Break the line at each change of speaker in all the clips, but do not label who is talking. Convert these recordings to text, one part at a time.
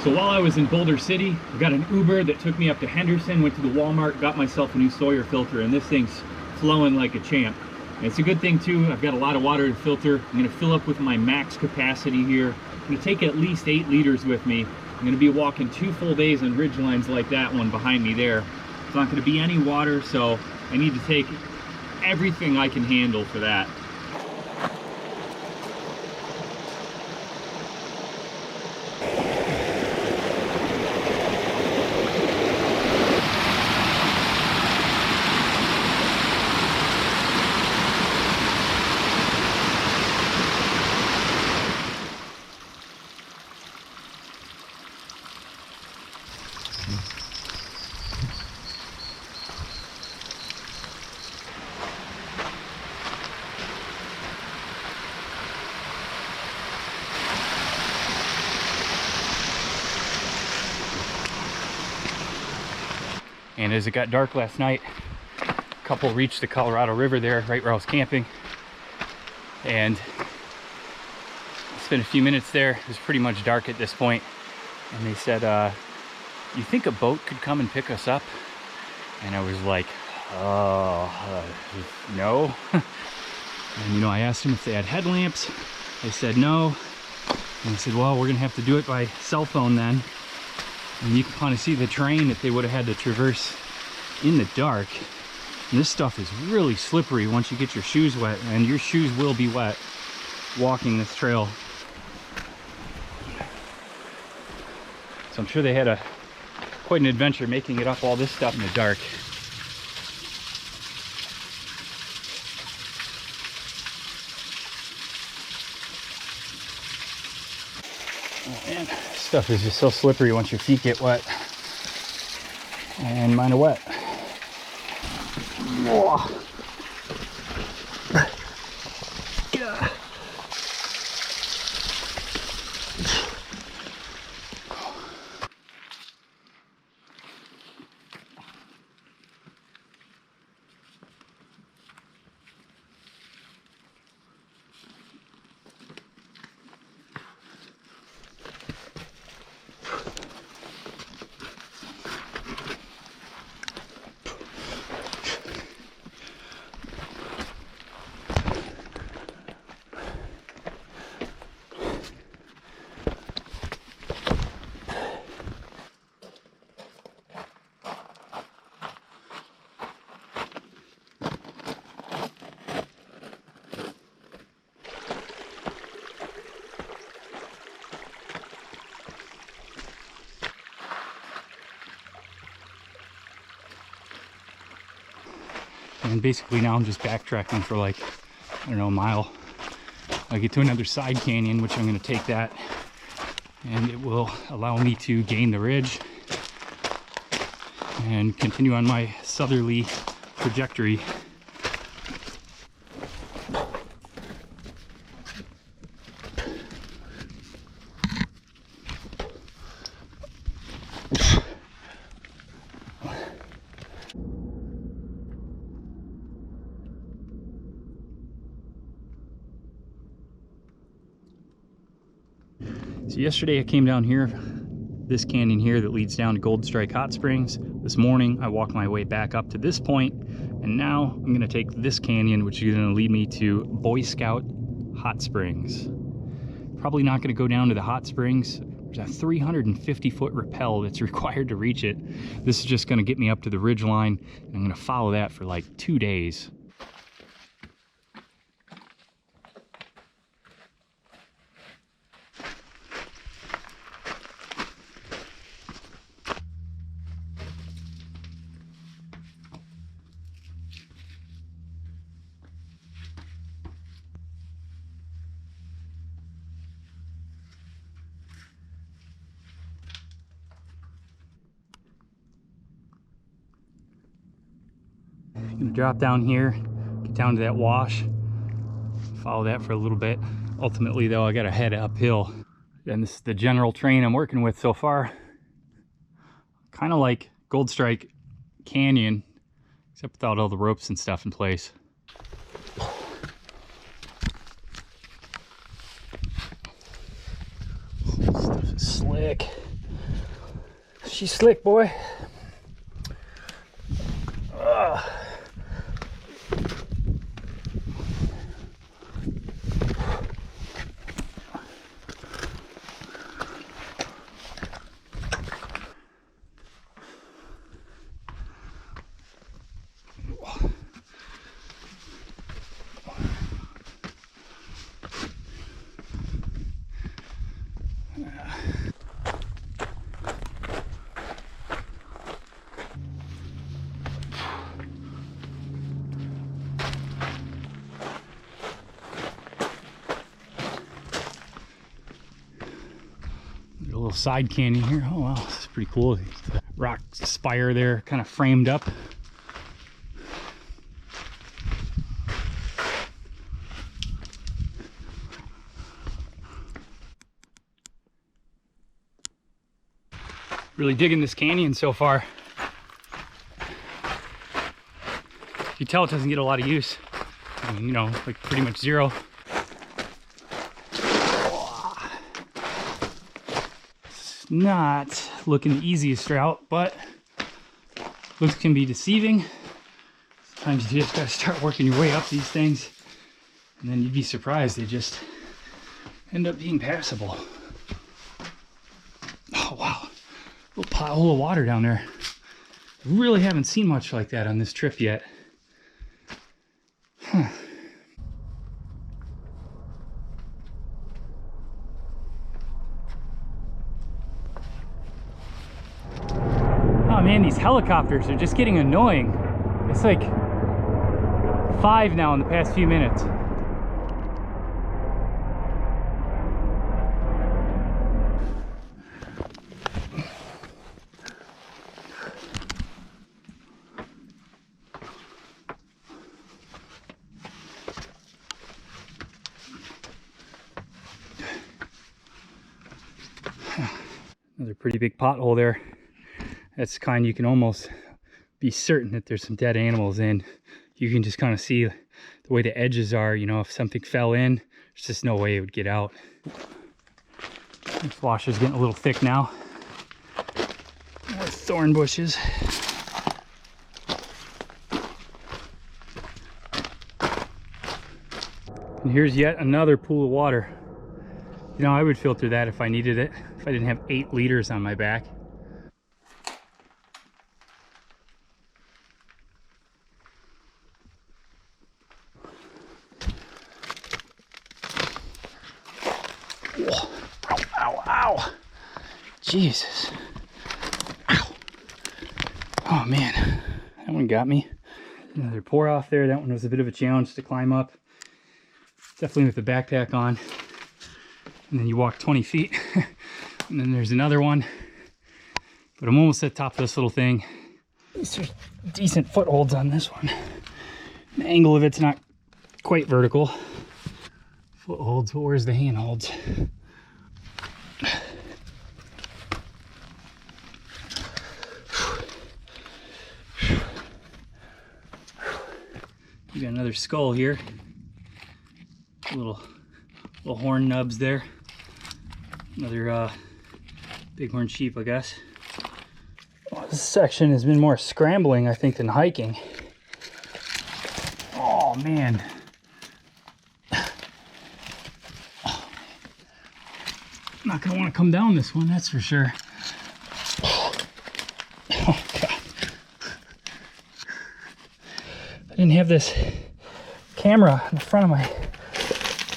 So while I was in Boulder City, I got an Uber that took me up to Henderson, went to the Walmart, got myself a new Sawyer filter, and this thing's flowing like a champ. And it's a good thing too, I've got a lot of water to filter. I'm gonna fill up with my max capacity here. I'm gonna take at least 8 liters with me. I'm gonna be walking 2 full days on ridgelines like that one behind me there. It's not gonna be any water, so I need to take everything I can handle for that. And as it got dark last night, a couple reached the Colorado River there, right where I was camping. And spent a few minutes there. It was pretty much dark at this point. And they said, you think a boat could come and pick us up? And I was like, no. And you know, I asked them if they had headlamps. They said no. And I said, well, we're gonna have to do it by cell phone then. And you can kind of see the terrain that they would have had to traverse in the dark. And this stuff is really slippery once you get your shoes wet, and your shoes will be wet walking this trail. So I'm sure they had quite an adventure making it up all this stuff in the dark. Oh man, stuff is just so slippery once your feet get wet. And mine are wet. Whoa. And basically now I'm just backtracking for like, I don't know, a mile. I get to another side canyon, which I'm going to take that, and it will allow me to gain the ridge and continue on my southerly trajectory. So yesterday I came down here, this canyon here that leads down to Gold Strike Hot Springs. This morning I walked my way back up to this point, and now I'm going to take this canyon, which is going to lead me to Boy Scout Hot Springs. Probably not going to go down to the hot springs. There's a 350-foot rappel that's required to reach it. This is just going to get me up to the ridge line, and I'm going to follow that for like 2 days. I'm gonna drop down here, get down to that wash, follow that for a little bit. Ultimately though, I gotta head uphill. And this is the general terrain I'm working with so far. Kind of like Gold Strike Canyon, except without all the ropes and stuff in place. This stuff is slick. she's slick, boy. A little side canyon here. Oh wow, this is pretty cool. The rock spire there kind of framed up. Really digging this canyon so far. You tell it doesn't get a lot of use. I mean, you know, like pretty much zero. It's not looking the easiest route, but looks can be deceiving. Sometimes you just gotta start working your way up these things, and then you'd be surprised they just end up being passable. Oh wow, little pothole of water down there. Really haven't seen much like that on this trip yet. Huh. Oh man, these helicopters are just getting annoying. It's like 5 now in the past few minutes. Another pretty big pothole there. That's the kind you can almost be certain that there's some dead animals in. You can just kind of see the way the edges are. You know, if something fell in, there's just no way it would get out. This washer's getting a little thick now. More thorn bushes. And here's yet another pool of water. You know, I would filter that if I needed it, if I didn't have 8 liters on my back. Whoa. Ow, ow, ow. Jesus. Ow. Oh man, that one got me. Another pour off there. That one was a bit of a challenge to climb up. Definitely with the backpack on. And then you walk 20 feet. And then there's another one. But I'm almost at the top of this little thing. These are decent footholds on this one. The angle of it's not quite vertical. Footholds, but where's the handholds? You got another skull here. Little horn nubs there. Another bighorn sheep, I guess. Well, this section has been more scrambling, I think, than hiking. Oh man. I'm not gonna want to come down this one, that's for sure. Oh god. I didn't have this camera in the front of my...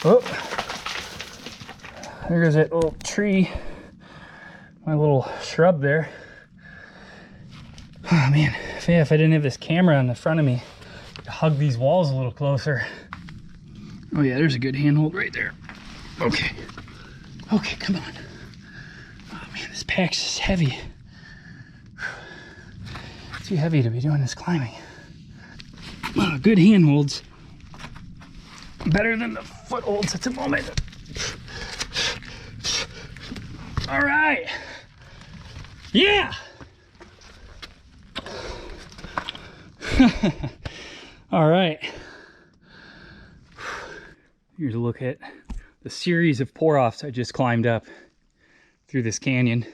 Oh, there's that little tree, my little shrub there. Oh man, if I didn't have this camera in the front of me, I'd hug these walls a little closer. Oh yeah, there's a good handhold right there. Okay, okay, come on. Oh man, this pack's just heavy. Too heavy to be doing this climbing. Good handholds. Better than the footholds at the moment. All right. Yeah. All right. Here's a look at the series of pour-offs I just climbed up through this canyon.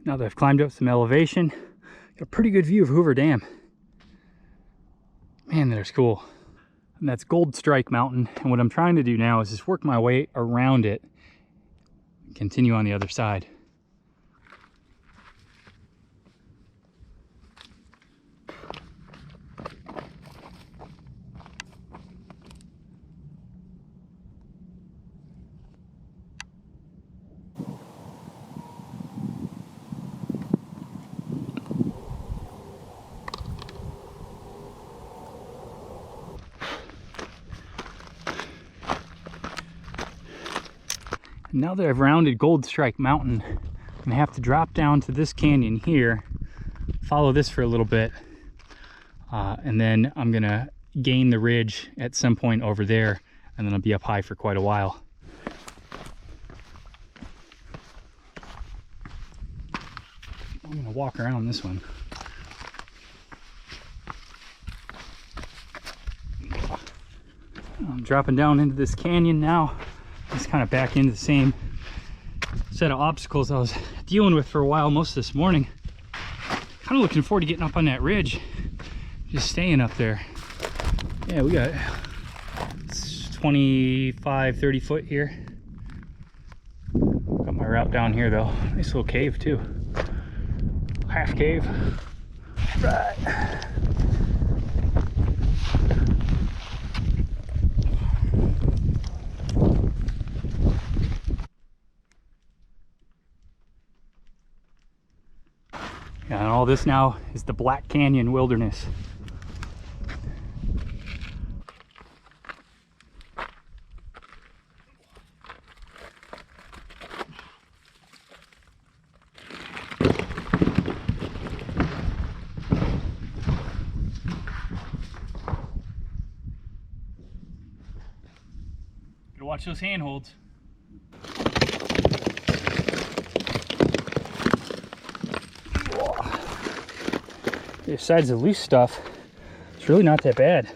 Now that I've climbed up some elevation, got a pretty good view of Hoover Dam. Man, that's cool. And that's Gold Strike Mountain. And what I'm trying to do now is just work my way around it and continue on the other side. Now that I've rounded Gold Strike Mountain, I'm gonna have to drop down to this canyon here, follow this for a little bit, and then I'm gonna gain the ridge at some point over there, and then I'll be up high for quite a while. I'm gonna walk around this one. I'm dropping down into this canyon now. Just kind of back into the same set of obstacles I was dealing with for a while most of this morning. Kind of looking forward to getting up on that ridge, just staying up there. Yeah, we got 25, 30 foot here. Got my route down here though. Nice little cave too. Half cave. Right. And all this now is the Black Canyon Wilderness. Gotta watch those handholds. Besides the loose stuff, it's really not that bad.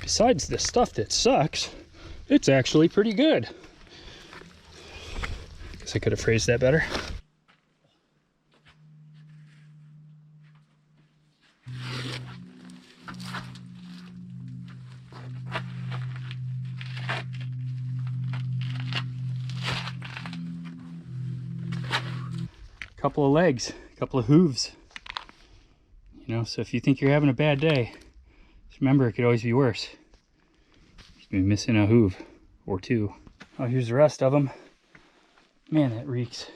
Besides the stuff that sucks, it's actually pretty good. Guess I could have phrased that better. Couple of legs, a couple of hooves, you know, so if you think you're having a bad day, just remember it could always be worse. You could be missing a hoof or two. Oh, here's the rest of them. Man, that reeks.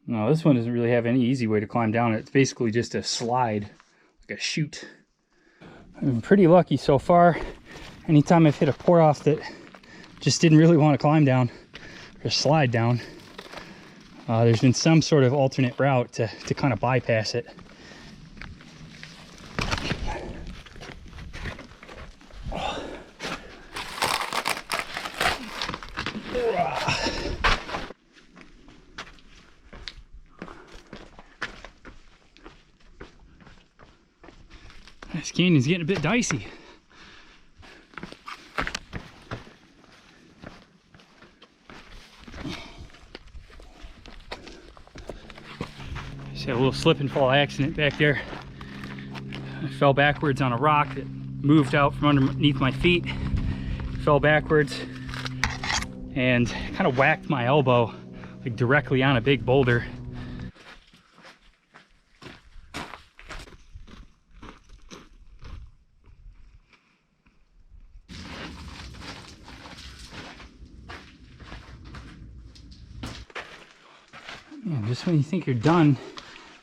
No, this one doesn't really have any easy way to climb down it. It's basically just a slide. A chute. I've been pretty lucky so far. Anytime I've hit a pour off that just didn't really want to climb down or slide down, there's been some sort of alternate route to kind of bypass it. This canyon's getting a bit dicey. Just had a little slip and fall accident back there. I fell backwards on a rock that moved out from underneath my feet. Fell backwards and kind of whacked my elbow like directly on a big boulder. Man, just when you think you're done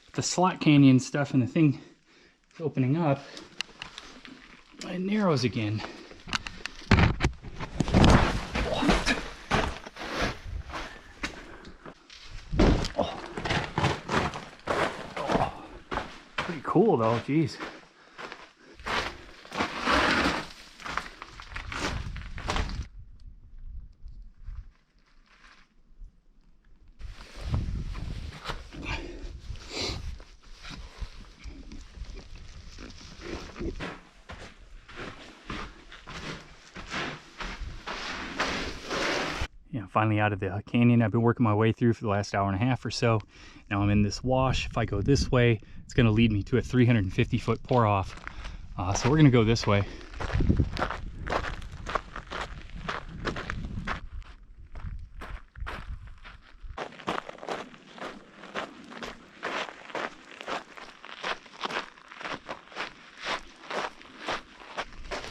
with the slot canyon stuff and the thing is opening up, it narrows again. Oh. Pretty cool though, geez. finally out of the canyon I've been working my way through for the last hour and a half or so. Now I'm in this wash. If I go this way, it's going to lead me to a 350-foot pour-off. So we're going to go this way.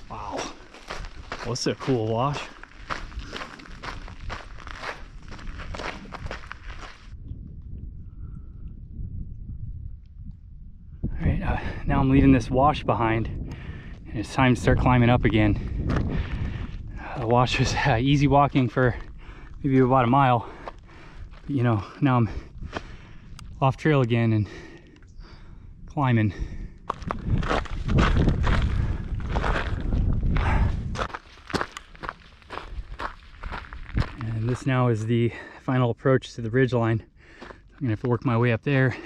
Wow. Well, this is a cool wash. Now I'm leaving this wash behind, and it's time to start climbing up again. The wash was easy walking for maybe about a mile, but, you know, now I'm off trail again and climbing. And this now is the final approach to the ridgeline. I'm gonna have to work my way up there.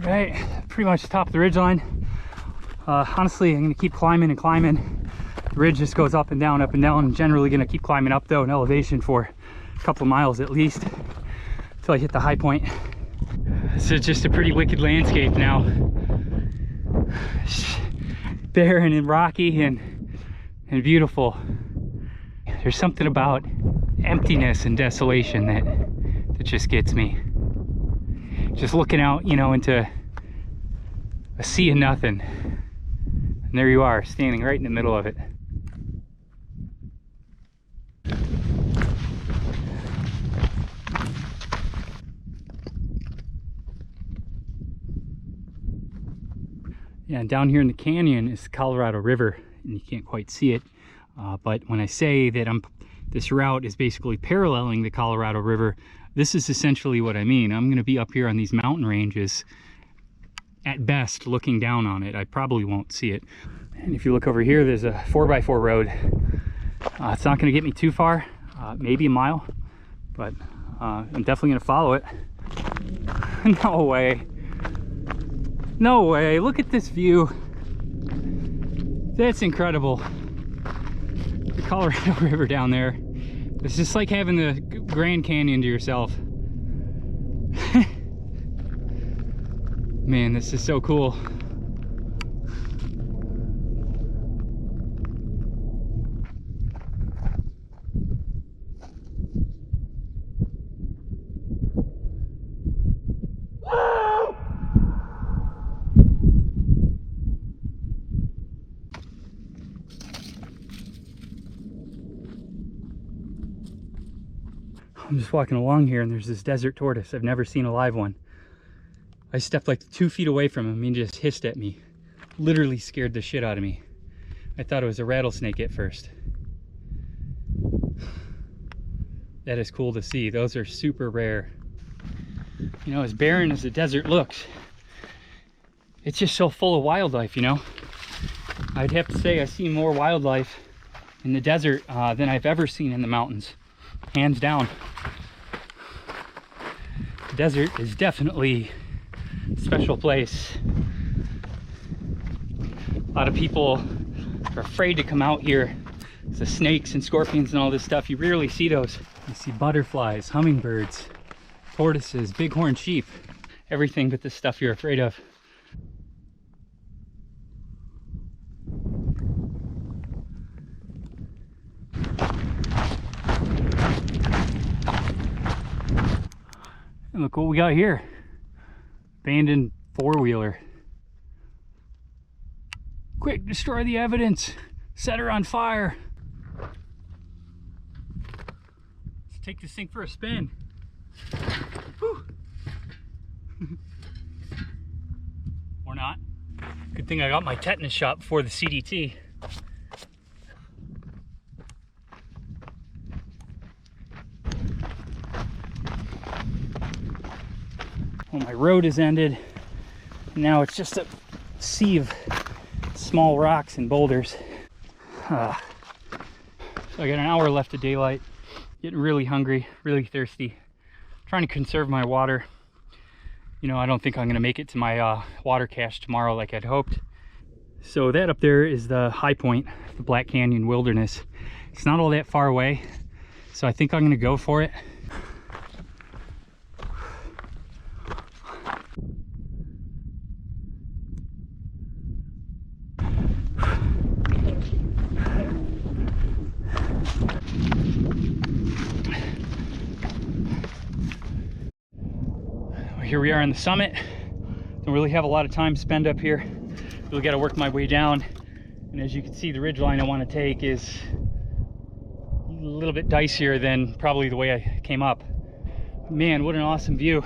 Right, pretty much the top of the ridgeline. Honestly, I'm gonna keep climbing and climbing. The ridge just goes up and down, up and down. I'm generally gonna keep climbing up though in elevation for a couple of miles at least until I hit the high point. This is just a pretty wicked landscape now. It's barren and rocky and beautiful. There's something about emptiness and desolation that just gets me. Just looking out, you know, into a sea of nothing. And there you are, standing right in the middle of it. Yeah, and down here in the canyon is the Colorado River, and you can't quite see it. But when I say that this route is basically paralleling the Colorado River, this is essentially what I mean. I'm going to be up here on these mountain ranges, at best, looking down on it. I probably won't see it. And if you look over here, there's a 4x4 road. It's not going to get me too far, maybe a mile, but I'm definitely going to follow it. No way. No way. Look at this view. That's incredible. The Colorado River down there. It's just like having the Grand Canyon to yourself. Man, this is so cool. I'm just walking along here and there's this desert tortoise. I've never seen a live one. I stepped like 2 feet away from him and he just hissed at me. Literally scared the shit out of me. I thought it was a rattlesnake at first. That is cool to see. Those are super rare. You know, as barren as the desert looks, it's just so full of wildlife, you know? I'd have to say I've seen more wildlife in the desert than I've ever seen in the mountains. Hands down. The desert is definitely a special place. A lot of people are afraid to come out here. The snakes and scorpions and all this stuff, you rarely see those. You see butterflies, hummingbirds, tortoises, bighorn sheep, everything but the stuff you're afraid of. And look what we got here. Abandoned four-wheeler. Quick, destroy the evidence. Set her on fire. Let's take this thing for a spin. Whew. Or not. Good thing I got my tetanus shot before the CDT.
Well, my road has ended. Now it's just a sea of small rocks and boulders. So I got an hour left of daylight. Getting really hungry, really thirsty. Trying to conserve my water. You know, I don't think I'm gonna make it to my water cache tomorrow like I'd hoped. So that up there is the high point of the Black Canyon Wilderness. It's not all that far away, so I think I'm gonna go for it. Here we are on the summit. Don't really have a lot of time to spend up here. Really got to work my way down. And as you can see, the ridgeline I want to take is a little bit dicier than probably the way I came up. Man, what an awesome view.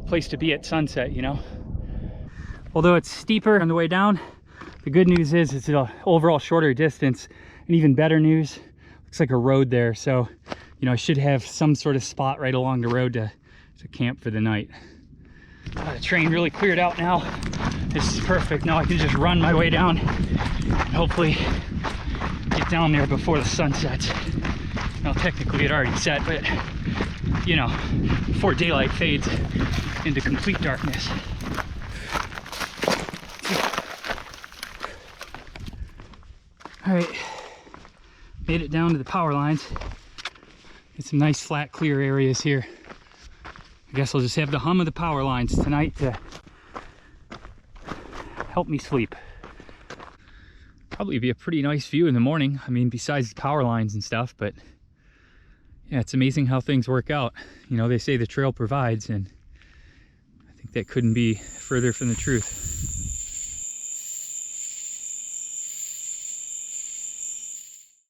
Place to be at sunset, you know. Although it's steeper on the way down, the good news is it's an overall shorter distance. And even better news, looks like a road there. So, you know, I should have some sort of spot right along the road to camp for the night. The train really cleared out now. This is perfect. Now I can just run my way down and hopefully get down there before the sun sets. Well, technically it already set, but you know, before daylight fades into complete darkness. All right, made it down to the power lines. Get some nice flat clear areas here. I guess I'll just have the hum of the power lines tonight to help me sleep. Probably be a pretty nice view in the morning. I mean, besides the power lines and stuff, but yeah, it's amazing how things work out. You know, they say the trail provides, and I think that couldn't be further from the truth.